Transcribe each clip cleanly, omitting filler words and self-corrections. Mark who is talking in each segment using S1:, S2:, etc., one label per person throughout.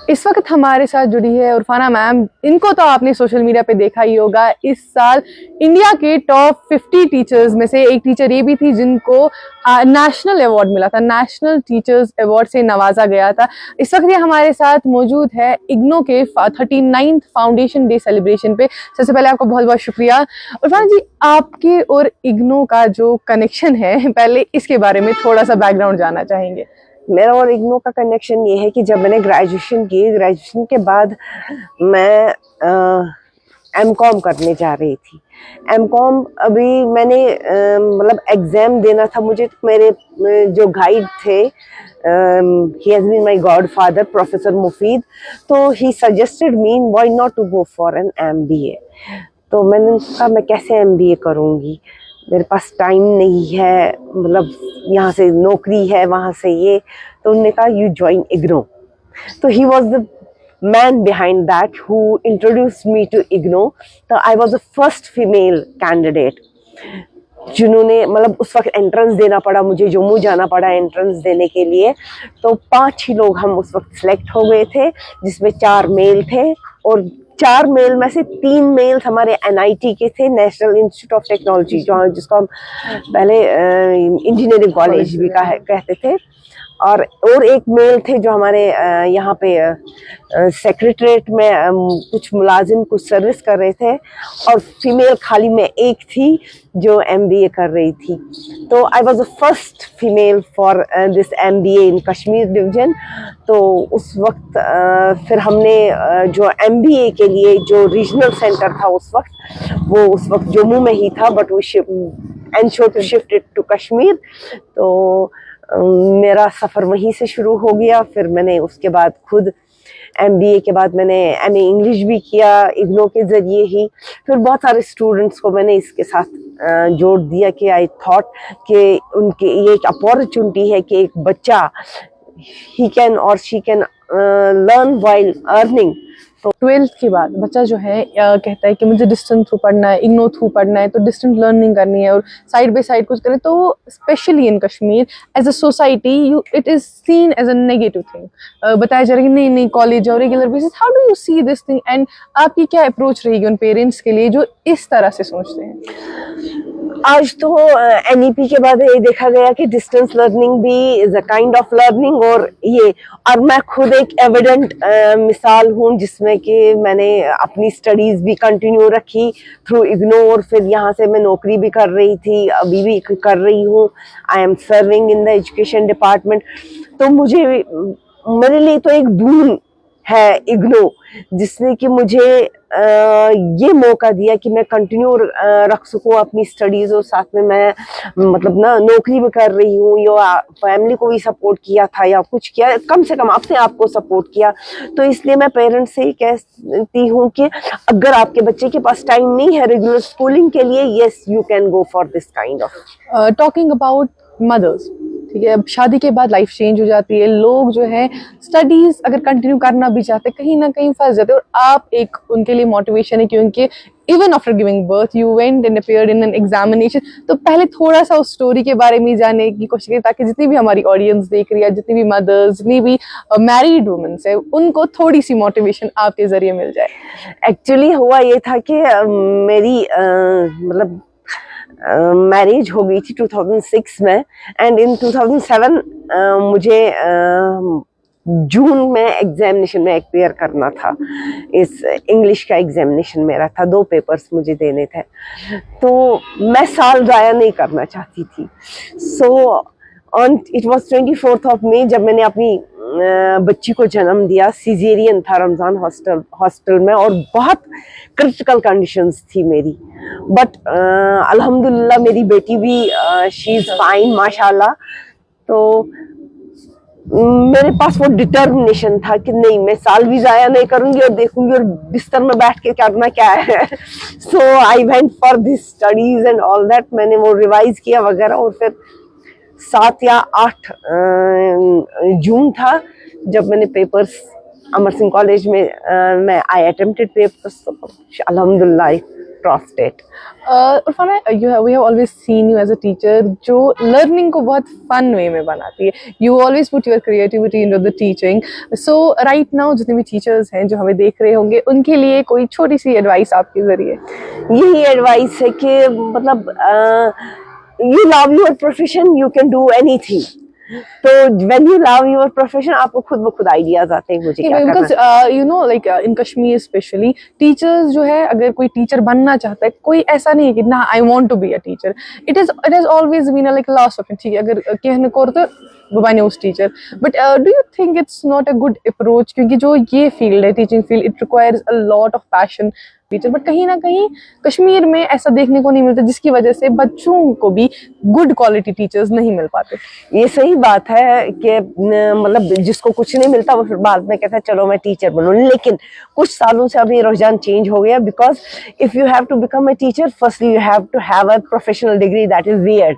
S1: इस वक्त हमारे साथ जुड़ी है उरफाना मैम। इनको तो आपने सोशल मीडिया पे देखा ही होगा। इस साल इंडिया के टॉप 50 टीचर्स में से एक टीचर ये भी थी जिनको नेशनल अवार्ड मिला था, नेशनल टीचर्स अवार्ड से नवाजा गया था। इस वक्त ये हमारे साथ मौजूद है इग्नो के 39th फाउंडेशन डे सेलिब्रेशन पे। सबसे पहले आपका बहुत बहुत शुक्रिया। उरफाना जी, आपके और इग्नो का जो कनेक्शन है, पहले इसके बारे में थोड़ा सा बैकग्राउंड जानना चाहेंगे।
S2: मेरा और इग्नो का कनेक्शन ये है कि जब मैंने ग्रेजुएशन की, ग्रेजुएशन के बाद मैं एमकॉम करने जा रही थी। एमकॉम अभी मैंने मतलब एग्जाम देना था मुझे। तो मेरे जो गाइड थे, he has been my godfather, professor Mufeed, तो he suggested me why not to go for an MBA. तो मैंने कहा मैं कैसे एमबीए करूँगी, मेरे पास टाइम नहीं है, मतलब यहाँ से नौकरी है, वहाँ से ये। तो उन्होंने कहा यू ज्वाइन इग्नो। तो he was the man behind that who introduced me to IGNOU. तो I was the first female candidate जिन्होंने, मतलब उस वक्त एंट्रेंस देना पड़ा, मुझे जम्मू जाना पड़ा एंट्रेंस देने के लिए। तो 5 ही लोग हम उस वक्त सिलेक्ट हो गए थे, जिसमें 4 मेल थे, और 4 मेल में से 3 मेल्स हमारे एनआईटी के थे, नेशनल इंस्टीट्यूट ऑफ टेक्नोलॉजी, जो जिसको हम पहले इंजीनियरिंग कॉलेज भी कहते थे। और एक मेल थे जो हमारे यहाँ पे सेक्रेटरीट में कुछ मुलाजिम कुछ सर्विस कर रहे थे, और फीमेल खाली में एक थी जो एमबीए कर रही थी। तो I was the first female for this MBA in Kashmir division. तो उस वक्त फिर हमने जो एमबीए के लिए जो रीजनल सेंटर था उस वक्त जम्मू में ही था, but we ensured to shift it to Kashmir. तो मेरा सफ़र वहीं से शुरू हो गया। फिर मैंने उसके बाद खुद एमबीए के बाद मैंने एमए इंग्लिश भी किया इग्नो के ज़रिए ही। फिर बहुत सारे स्टूडेंट्स को मैंने इसके साथ जोड़ दिया कि आई थॉट कि उनके ये एक अपॉर्चुनिटी है कि एक बच्चा ही कैन और she can learn while earning.
S1: तो 12th के बाद बच्चा जो है कहता है कि मुझे डिस्टेंस थ्रू पढ़ना है, इग्नो थ्रू पढ़ना है, तो डिस्टेंस लर्निंग करनी है और साइड बाय साइड कुछ करें। तो specially in Kashmir as a society it is seen as a negative thing. बताया जा रहा है कि नहीं कॉलेज और regular basis. How do you see this thing and आपकी क्या अप्रोच रहेगी उन पेरेंट्स के लिए जो इस तरह से सोचते हैं?
S2: आज तो एनईपी के बाद ये देखा गया कि डिस्टेंस लर्निंग भी is a kind of learning. और मैं खुद एक एविडेंट मिसाल हूँ, जिसमें कि मैंने अपनी स्टडीज भी कंटिन्यू रखी थ्रू इग्नो, और फिर यहाँ से मैं नौकरी भी कर रही थी, अभी भी कर रही हूँ। I am serving in the education department. तो मेरे लिए तो एक बून है इग्नो, जिसने कि मुझे ये मौका दिया कि मैं कंटिन्यू रख सकूं अपनी स्टडीज, और साथ में मैं मतलब ना नौकरी भी कर रही हूँ, या फैमिली को भी सपोर्ट किया था, या कुछ किया, कम से कम अपने आप को सपोर्ट किया। तो इसलिए मैं पेरेंट्स से ही कहती हूँ कि अगर आपके बच्चे के पास टाइम नहीं है रेगुलर स्कूलिंग के लिए, yes you can go for this kind of.
S1: Talking about mother's, ठीक है, अब शादी के बाद लाइफ चेंज हो जाती है, लोग जो है स्टडीज अगर कंटिन्यू करना भी चाहते कहीं ना कहीं फंस जाते हैं, और आप एक उनके लिए मोटिवेशन है, क्योंकि even after giving birth you went and appeared in an examination. तो पहले थोड़ा सा उस स्टोरी के बारे में जानने की कोशिश करें, ताकि जितनी भी हमारी ऑडियंस देख रही है, जितनी भी मदर्स, जितनी भी मैरिड वुमेन्स है, उनको थोड़ी सी मोटिवेशन आपके जरिए मिल जाए।
S2: एक्चुअली हुआ ये था कि मेरी मतलब मैरिज हो गई थी 2006 में, एंड इन 2007 मुझे जून में एग्जामिनेशन में अपीयर करना था। इस इंग्लिश का एग्जामिनेशन मेरा था, 2 पेपर्स मुझे देने थे। तो मैं साल ज़ाया नहीं करना चाहती थी। So on it was 24th of May जब मैंने अपनी बच्ची को जन्म दिया। सिजेरियन था रमज़ान हॉस्टल में, और बहुत क्रिटिकल कंडीशंस थी मेरी, बट अल्हम्दुलिल्लाह मेरी बेटी भी शी इज़ फाइन माशाल्लाह। तो मेरे पास वो डिटर्मिनेशन था कि नहीं, मैं साल भी ज़ाया नहीं करूँगी और देखूंगी और बिस्तर में बैठ के करना क्या है। So I went for this studies and all that. मैंने वो रिवाइज किया वगैरह, और फिर 7 या 8 जून था जब मैंने पेपर्स अमर सिंह कॉलेज में मैं आई अटेम्प्टेड पेपर्स। अल्हम्दुलिल्लाह crossed it.
S1: उरफाना, we have always seen you as a teacher जो learning को बहुत fun way में बनाती है. You always put your creativity into the teaching. So right now जितने भी teachers हैं जो हमें देख रहे होंगे, उनके लिए कोई छोटी सी advice आपके जरिए.
S2: यही एडवाइस है कि मतलब you love your profession, you can do anything. तो when you love your profession, आपको खुद ब खुद आइडियाज आते हैं मुझे क्या करना है.
S1: Because you know like in Kashmir especially teachers जो है, अगर कोई टीचर बनना चाहता है, कोई ऐसा नहीं है कि ना I want to be a teacher. It has always been a like last option. ठीक है, अगर कहने को तो बने उस teacher. But do you think it's not a good approach? क्योंकि जो ये फील्ड है, teaching field, it requires a lot of passion. Teacher, but कहीं ना कहीं कश्मीर में ऐसा देखने को नहीं मिलता, जिसकी वजह से बच्चों को भी गुड क्वालिटी टीचर्स नहीं मिल पाते.
S2: ये सही बात है कि मतलब जिसको कुछ नहीं मिलता वो फिर बाद में कहता है चलो मैं टीचर बनूं. लेकिन कुछ सालों से अभी रुझान चेंज हो गया, because if you have to become a teacher, firstly you have to have a professional degree, that is BEd.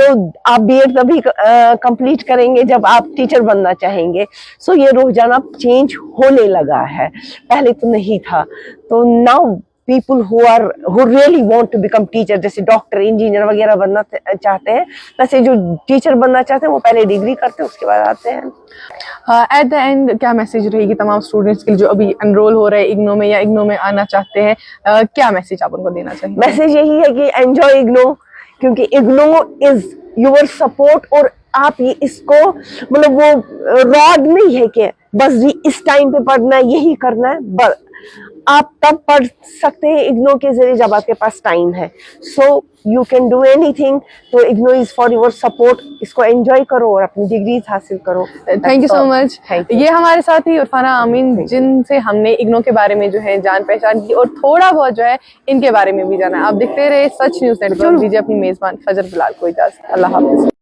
S2: तो आप बीएड तभी कंप्लीट करेंगे जब आप टीचर बनना चाहेंगे. सो ये रुझान अब चेंज होने लगा है, पहले तो नहीं था. तो now people who really want to become teacher, जैसे डॉक्टर, इंजीनियर वगैरह बनना चाहते हैं, वैसे जो टीचर बनना चाहते हैं वो पहले डिग्री करते हैं, उसके बाद आते हैं.
S1: एट द एंड क्या मैसेज रहेगी तमाम स्टूडेंट्स के लिए जो अभी एनरोल हो रहे हैं इग्नो में या इग्नो में आना चाहते हैं? क्या मैसेज आप उनको देना चाहिए?
S2: मैसेज यही है कि एंजॉय इग्नो, क्योंकि इग्नो इज योर सपोर्ट. और आप ये इसको मतलब वो रॉड नहीं है कि बस इस टाइम पे पढ़ना है, यही करना है. आप तब पढ़ सकते हैं इग्नो के जरिए जब आपके पास टाइम है. So you can do anything. तो IGNOU is for your support. इसको एंजॉय करो और अपनी डिग्रीज हासिल करो.
S1: Thank you so much.
S2: Thank
S1: ये हमारे साथ ही उरफाना आमीन, जिनसे हमने इग्नो के बारे में जो है जान पहचान की और थोड़ा बहुत जो है इनके बारे में भी जाना. आप देखते रहे सच न्यूज़ नेटवर्क. दीजिए अपनी मेजबान फजर बिलाल को इजाजत. अल्लाह हाफिज.